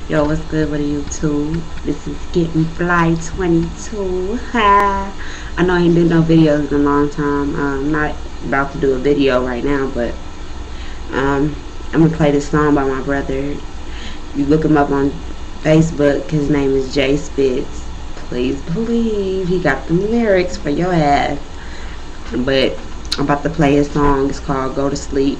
Yo, what's good with YouTube? This is Getting Fly 22. Ha! I know I ain't did no videos in a long time. I'm not about to do a video right now, but I'm gonna play this song by my brother. You look him up on Facebook. His name is Jay Spitz. Please believe he got the lyrics for your ass. But I'm about to play his song. It's called Go to Sleep.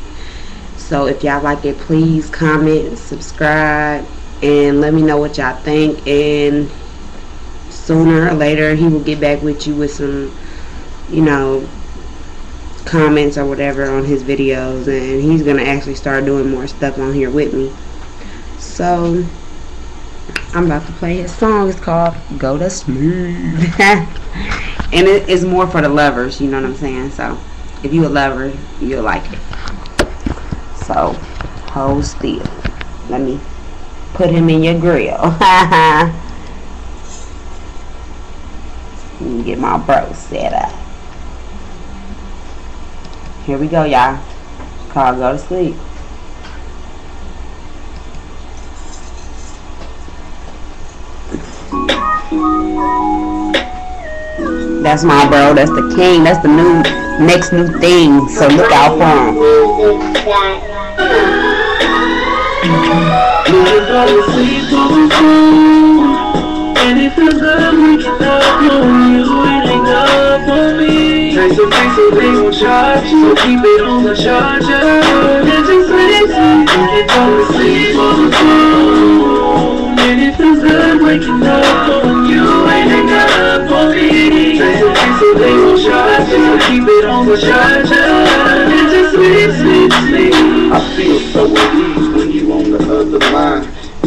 So if y'all like it, please comment, subscribe, and let me know what y'all think. And sooner or later he will get back with you with some, comments or whatever on his videos, and he's gonna actually start doing more stuff on here with me. So I'm about to play his song. It's called Go to Sleep. And it is more for the lovers, you know what I'm saying? So if you a lover, you'll like it. So hold still. Let me put him in your grill. Let me get my bro set up. Here we go, y'all. It's called Go to Sleep. That's my bro. That's the king. That's the next new thing. So look out for him. And it feels good waking up knowing you waiting up on me. Nice so they won't charge you, so keep it on the charger. And just let it sleep, and fall asleep on the phone. And it feels good waking up knowing you waiting up on me. Nice so they won't charge you, so keep it on the charger. And just sleep. I feel so at ease when you on the other line.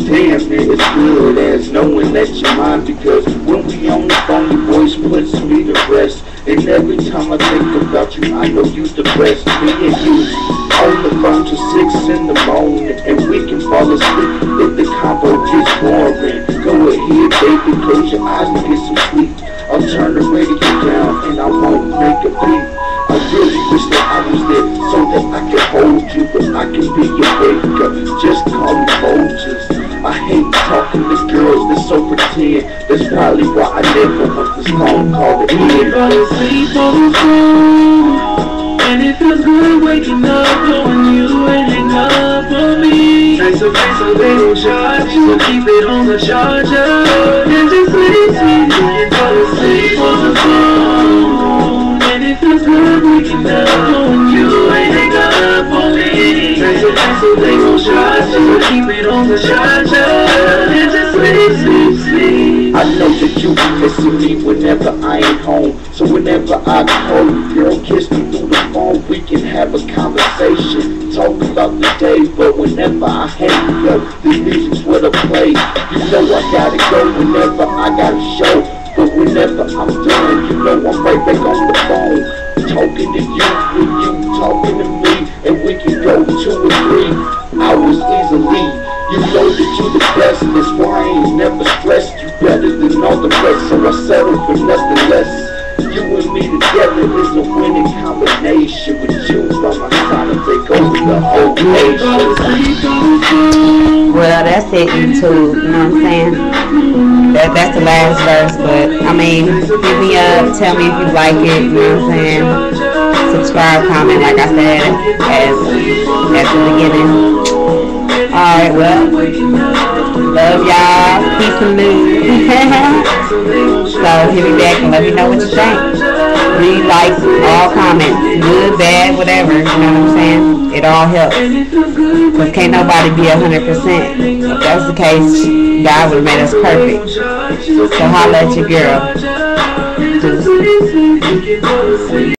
Damn, man, it's good as knowing that you're mine, because when we on the phone, your voice puts me to rest. And every time I think about you, I know you're the best. Me and you on the phone till 6 in the morning, and we can fall asleep if the combo gets boring. Go ahead, baby, close your eyes and get some sleep. I'll turn the radio down and I won't make a beat. I really wish that I was there so that I could hold you, but I can be your baker. Just call me Folgers. I hate talking to girls that so pretend. That's probably why I never want this phone call to end. Fall asleep on the phone, and it feels good waking up knowing you waiting up on me. Nice so they don't charge you, so keep it on the charger. And just let it sleep, and fall asleep on the phone, and it feels good waking up knowing you waiting up on me. Nice so they don't charge you, so keep it on the charger. And just let it sleep. I know that you be missing me whenever I ain't home. So whenever I call you, girl, kiss me through the phone. We can have a conversation, talk about the day. But whenever I hang up, this music's what I play. You know I gotta go whenever I got a show. But whenever I'm done, you know I'm right back on the phone, talking to you and you talking to me. And we can go 2 or 3 hours easily. You know that you the best, that's why I ain't never stressed. You better than all the rest, so I settle for nothing less. You and me together is a winning combination. With you by my side and take over the whole nation. Well, that's it, YouTube. You know what I'm saying? That's the last verse, but I mean, hit me up, tell me if you like it. You know what I'm saying? Subscribe, comment, like I said at the beginning. Alright, well, love y'all, peace and love. So hit me back and let me know what you think. Read, like, all comments, good, bad, whatever, you know what I'm saying? It all helps. Because can't nobody be 100%. If that's the case, God would have made us perfect. So holla at your girl.